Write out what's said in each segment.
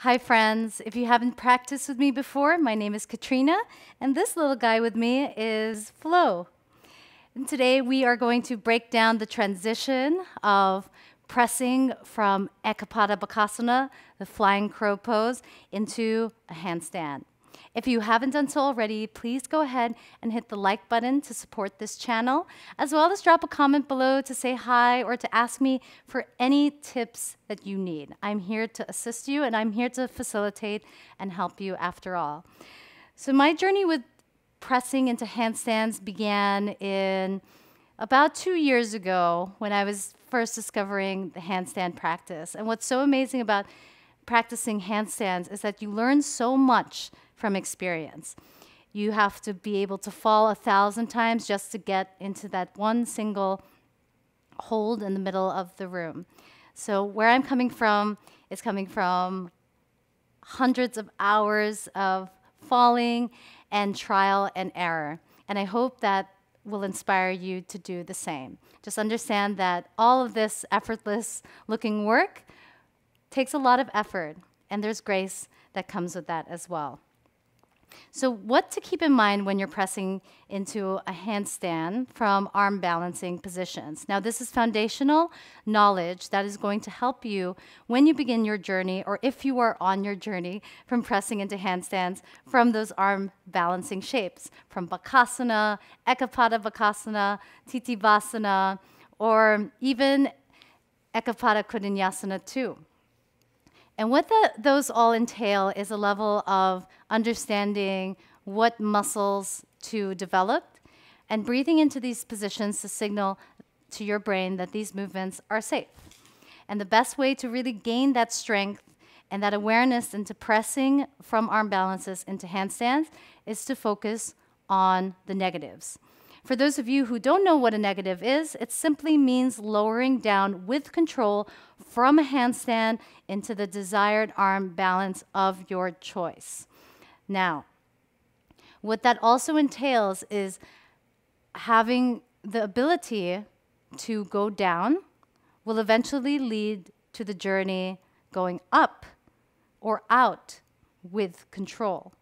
Hi friends, if you haven't practiced with me before, my name is Katrina, and this little guy with me is Flo. And today we are going to break down the transition of pressing from Ekapada Bakasana, the flying crow pose, into a handstand. If you haven't done so already, please go ahead and hit the like button to support this channel, as well as drop a comment below to say hi or to ask me for any tips that you need. I'm here to assist you and I'm here to facilitate and help you after all. So my journey with pressing into handstands began in about 2 years ago when I was first discovering the handstand practice. And what's so amazing about practicing handstands is that you learn so much from experience. You have to be able to fall 1,000 times just to get into that one single hold in the middle of the room. So where I'm coming from is coming from hundreds of hours of falling and trial and error. And I hope that will inspire you to do the same. Just understand that all of this effortless looking work takes a lot of effort, and there's grace that comes with that as well. So what to keep in mind when you're pressing into a handstand from arm balancing positions. Now this is foundational knowledge that is going to help you when you begin your journey, or if you are on your journey from pressing into handstands from those arm balancing shapes, from Bakasana, Ekapada Bakasana, Titivasana, or even Ekapada Kodinyasana too. And what those all entail is a level of understanding what muscles to develop and breathing into these positions to signal to your brain that these movements are safe. And the best way to really gain that strength and that awareness into pressing from arm balances into handstands is to focus on the negatives. For those of you who don't know what a negative is, it simply means lowering down with control from a handstand into the desired arm balance of your choice. Now, what that also entails is having the ability to go down will eventually lead to the journey going up or out with control.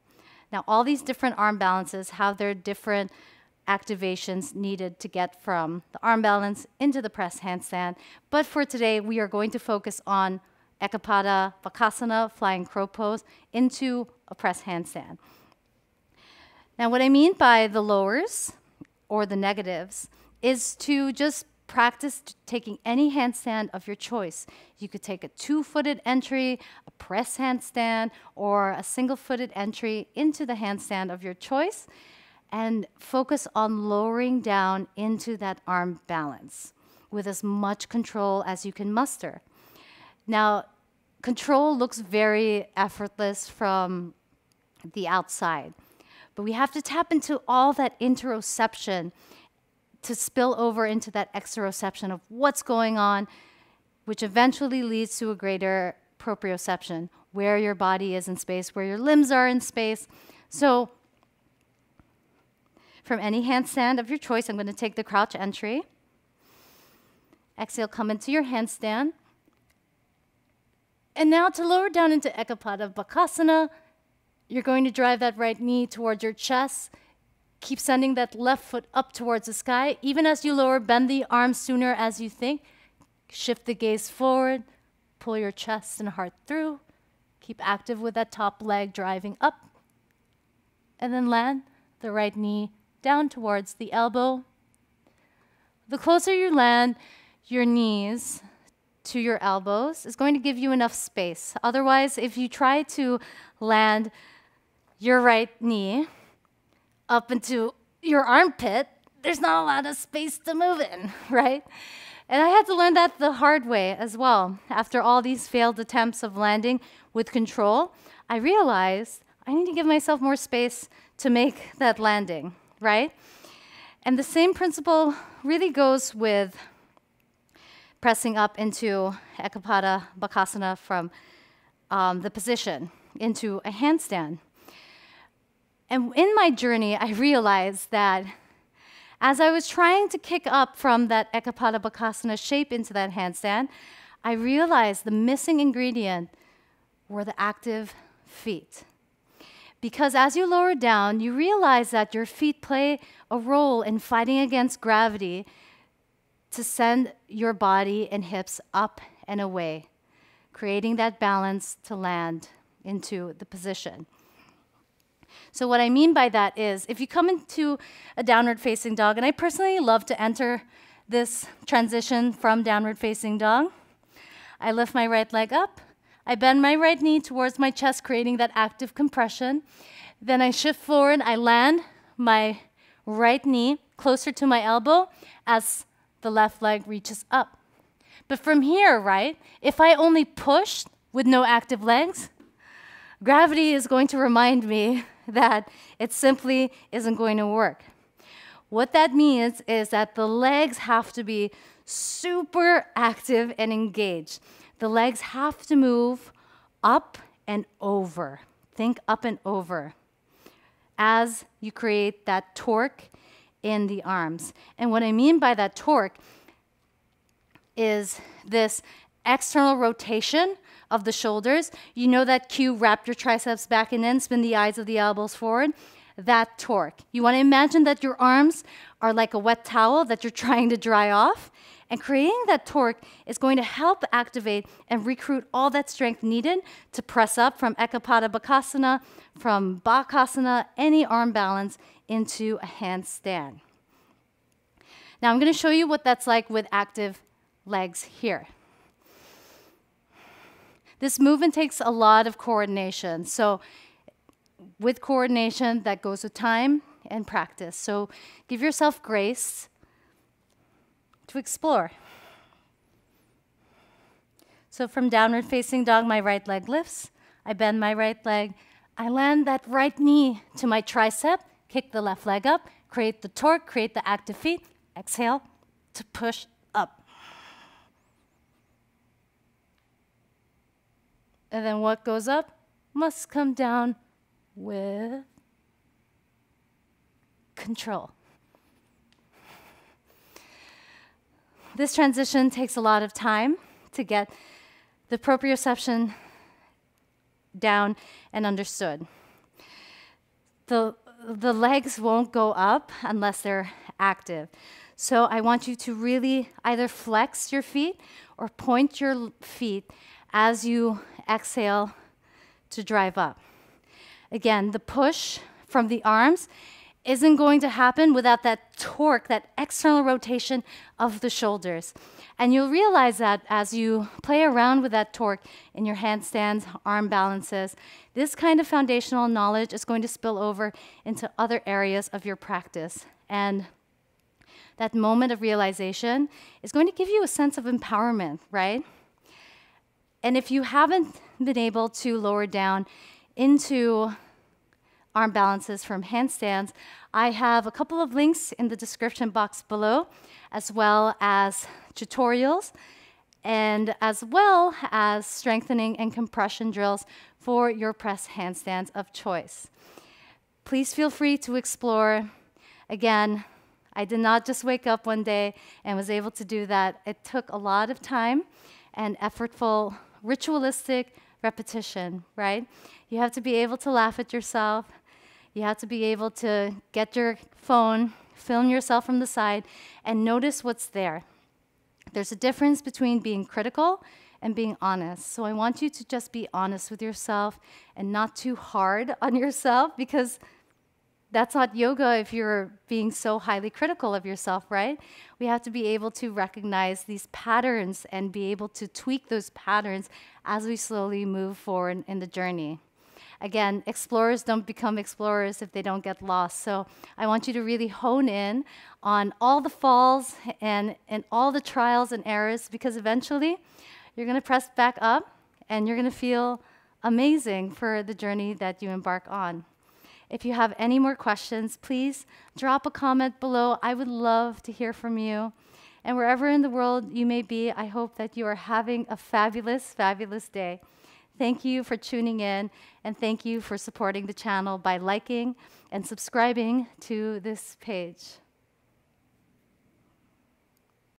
Now, all these different arm balances have their different activations needed to get from the arm balance into the press handstand. But for today, we are going to focus on Ekapada Bakasana, flying crow pose, into a press handstand. Now, what I mean by the lowers or the negatives is to just practice taking any handstand of your choice. You could take a 2-footed entry, a press handstand, or a single-footed entry into the handstand of your choice, and focus on lowering down into that arm balance with as much control as you can muster. Now, control looks very effortless from the outside, but we have to tap into all that interoception to spill over into that exteroception of what's going on, which eventually leads to a greater proprioception, where your body is in space, where your limbs are in space. So from any handstand of your choice, I'm going to take the crouch entry. Exhale, come into your handstand. And now to lower down into Ekapada Bakasana, you're going to drive that right knee towards your chest. Keep sending that left foot up towards the sky. Even as you lower, bend the arms sooner as you think. Shift the gaze forward. Pull your chest and heart through. Keep active with that top leg driving up. And then land the right knee down towards the elbow. The closer you land your knees to your elbows is going to give you enough space. Otherwise, if you try to land your right knee up into your armpit, there's not a lot of space to move in, right? And I had to learn that the hard way as well. After all these failed attempts of landing with control, I realized I need to give myself more space to make that landing, right? And the same principle really goes with pressing up into Ekapada Bakasana from the position into a handstand. And in my journey, I realized that as I was trying to kick up from that Ekapada Bakasana shape into that handstand, I realized the missing ingredient were the active feet. Because as you lower down, you realize that your feet play a role in fighting against gravity to send your body and hips up and away, creating that balance to land into the position. So what I mean by that is, if you come into a downward facing dog, and I personally love to enter this transition from downward facing dog, I lift my right leg up, I bend my right knee towards my chest, creating that active compression. Then I shift forward, I land my right knee closer to my elbow as the left leg reaches up. But from here, right, if I only push with no active legs, gravity is going to remind me that it simply isn't going to work. What that means is that the legs have to be super active and engaged. The legs have to move up and over. Think up and over as you create that torque in the arms. And what I mean by that torque is this external rotation of the shoulders. You know that cue, wrap your triceps back and in, spin the eyes of the elbows forward. That torque. You want to imagine that your arms are like a wet towel that you're trying to dry off. And creating that torque is going to help activate and recruit all that strength needed to press up from Ekapada Bakasana, from Bakasana, any arm balance into a handstand. Now I'm going to show you what that's like with active legs here. This movement takes a lot of coordination. So with coordination, that goes with time and practice. So give yourself grace to explore. So from downward facing dog, my right leg lifts. I bend my right leg. I land that right knee to my tricep, kick the left leg up, create the torque, create the active feet. Exhale to push up. And then what goes up must come down with control. This transition takes a lot of time to get the proprioception down and understood. The legs won't go up unless they're active. So I want you to really either flex your feet or point your feet as you exhale to drive up. Again, the push from the arms isn't going to happen without that torque, that external rotation of the shoulders. And you'll realize that as you play around with that torque in your handstands, arm balances, this kind of foundational knowledge is going to spill over into other areas of your practice. And that moment of realization is going to give you a sense of empowerment, right? And if you haven't been able to lower down into arm balances from handstands, I have a couple of links in the description box below, as well as tutorials, and as well as strengthening and compression drills for your press handstands of choice. Please feel free to explore. Again, I did not just wake up one day and was able to do that. It took a lot of time and effortful, ritualistic repetition, right? You have to be able to laugh at yourself. You have to be able to get your phone, film yourself from the side, and notice what's there. There's a difference between being critical and being honest. So I want you to just be honest with yourself and not too hard on yourself, because that's not yoga if you're being so highly critical of yourself, right? We have to be able to recognize these patterns and be able to tweak those patterns as we slowly move forward in the journey. Again, explorers don't become explorers if they don't get lost. So I want you to really hone in on all the falls and all the trials and errors, because eventually you're going to press back up and you're going to feel amazing for the journey that you embark on. If you have any more questions, please drop a comment below. I would love to hear from you. And wherever in the world you may be, I hope that you are having a fabulous, fabulous day. Thank you for tuning in, and thank you for supporting the channel by liking and subscribing to this page.